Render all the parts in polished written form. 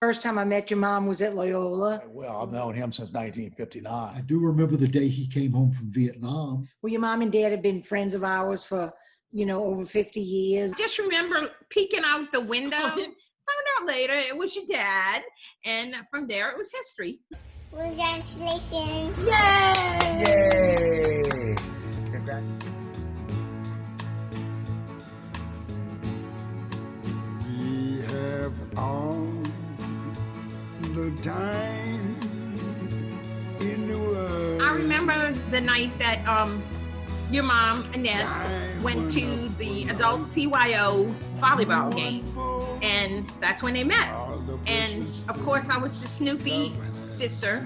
First time I met your mom was at Loyola. Well, I've known him since 1959. I do remember the day he came home from Vietnam. Well, your mom and dad have been friends of ours for, over 50 years. Just remember peeking out the window. Found out later it was your dad. And from there, it was history. Congratulations. Yay! Yay! Congrats. We have all the time in the world. I remember the night that your mom, Annette, went to the adult CYO volleyball games. And that's when they met. And of course, I was the Snoopy sister.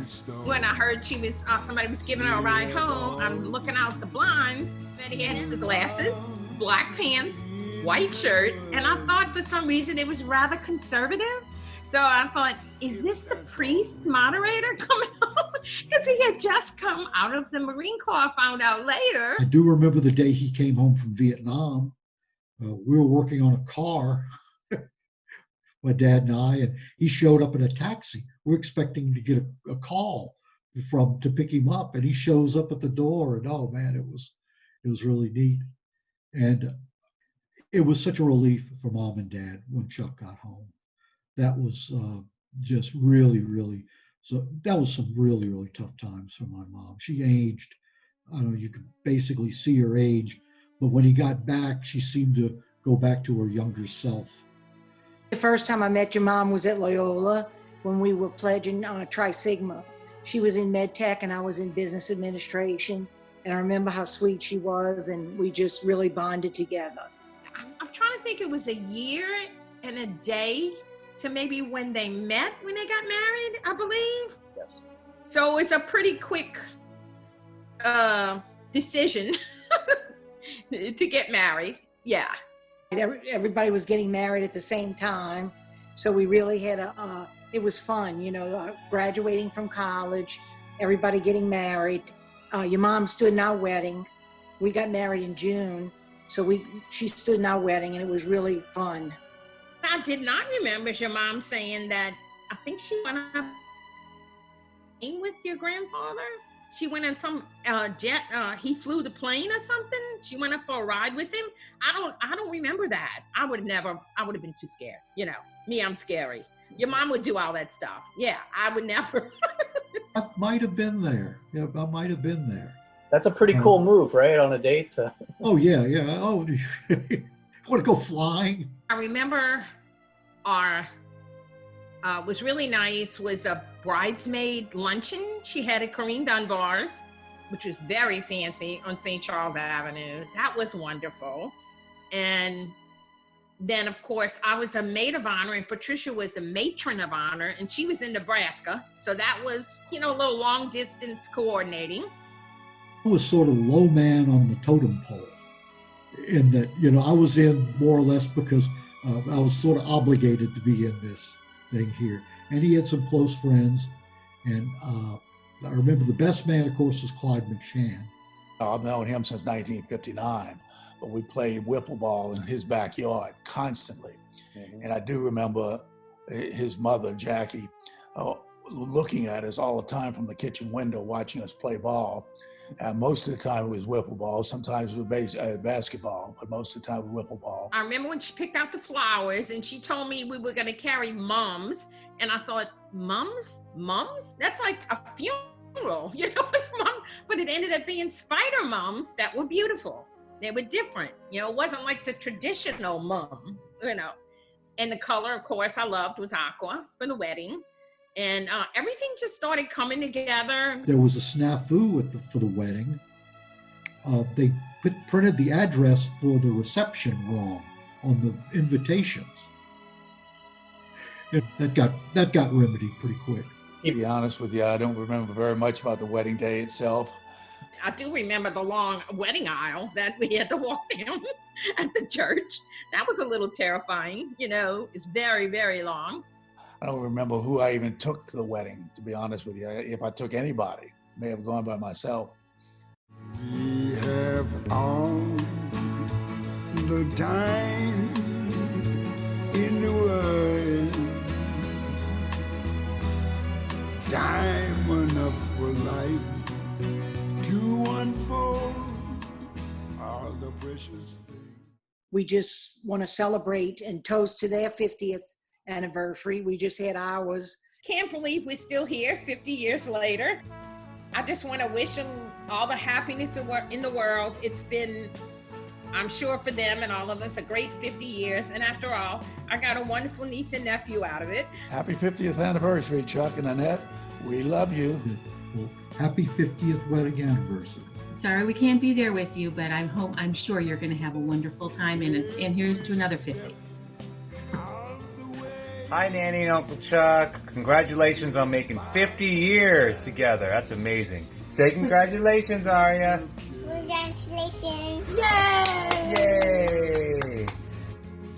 When I heard somebody was giving her a ride home, I'm looking out the blinds, and he had the glasses, black pants, white shirt, and I thought for some reason it was rather conservative. So I thought, is this the priest moderator coming home? Because he had just come out of the Marine Corps, I found out later. I do remember the day he came home from Vietnam. We were working on a car, my dad and I, and he showed up in a taxi. We're expecting to get a call to pick him up, and he shows up at the door, and oh man, it was really neat. And it was such a relief for mom and dad when Chuck got home. That was just really, so that was some really tough times for my mom. She aged, I don't know, you could basically see her age, but when he got back, she seemed to go back to her younger self. The first time I met your mom was at Loyola when we were pledging Tri Sigma. She was in med tech and I was in business administration. And I remember how sweet she was, and we just really bonded together. I'm trying to think, it was a year and a day to maybe when they met, when they got married, I believe. Yes. So it's a pretty quick decision to get married. Yeah. Everybody was getting married at the same time. So we really had it was fun, graduating from college, everybody getting married. Your mom stood in our wedding. We got married in June. So she stood in our wedding, and it was really fun. I did not remember your mom saying that. I think she went up with your grandfather. She went on some jet. He flew the plane or something. She went up for a ride with him. I don't remember that. I would have been too scared. Me, I'm scary. Your mom would do all that stuff. Yeah, I would never. I might have been there. Yeah, I might have been there. That's a pretty cool move, right? On a date. Oh, yeah. Oh, want to go flying? I remember was really nice was a bridesmaid luncheon she had at Corinne Dunbar's, which was very fancy on St. Charles Avenue. That was wonderful. And then, of course, I was a maid of honor, and Patricia was the matron of honor, and she was in Nebraska. So that was, a little long distance coordinating. I was sort of low man on the totem pole in that, I was in more or less because I was sort of obligated to be in this thing here. And he had some close friends. And I remember the best man, of course, was Clyde McShann. I've known him since 1959, but we played wiffle ball in his backyard constantly. Mm-hmm. And I do remember his mother, Jackie, looking at us all the time from the kitchen window, watching us play ball. Most of the time it was wiffle ball. Sometimes it was basketball, but most of the time it was wiffle ball. I remember when she picked out the flowers and she told me we were going to carry mums. And I thought, mums? That's like a funeral, mums. But it ended up being spider mums that were beautiful. They were different. It wasn't like the traditional mum, And the color, of course, I loved was aqua for the wedding. And everything just started coming together. There was a snafu for the wedding. They printed the address for the reception wrong on the invitations. That got remedied pretty quick. To be honest with you, I don't remember very much about the wedding day itself. I do remember the long wedding aisle that we had to walk down at the church. That was a little terrifying. It's very, very long. I don't remember who I even took to the wedding, to be honest with you. If I took anybody, I may have gone by myself. We have all the time in the world. we just want to celebrate and toast to their 50th anniversary. We just had ours. Can't believe we're still here 50 years later. I just want to wish them all the happiness in the world. It's been, I'm sure for them and all of us, a great 50 years. And after all, I got a wonderful niece and nephew out of it. Happy 50th anniversary, Chuck and Annette. We love you. Well, happy 50th wedding anniversary. Sorry we can't be there with you, but I'm sure you're going to have a wonderful time. And here's to another 50. Hi, Nanny and Uncle Chuck. Congratulations on making 50 years together. That's amazing. Say congratulations, Aria. Congratulations. Yay! Yay!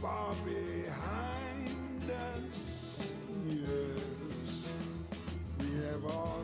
Far behind us, yes, we have all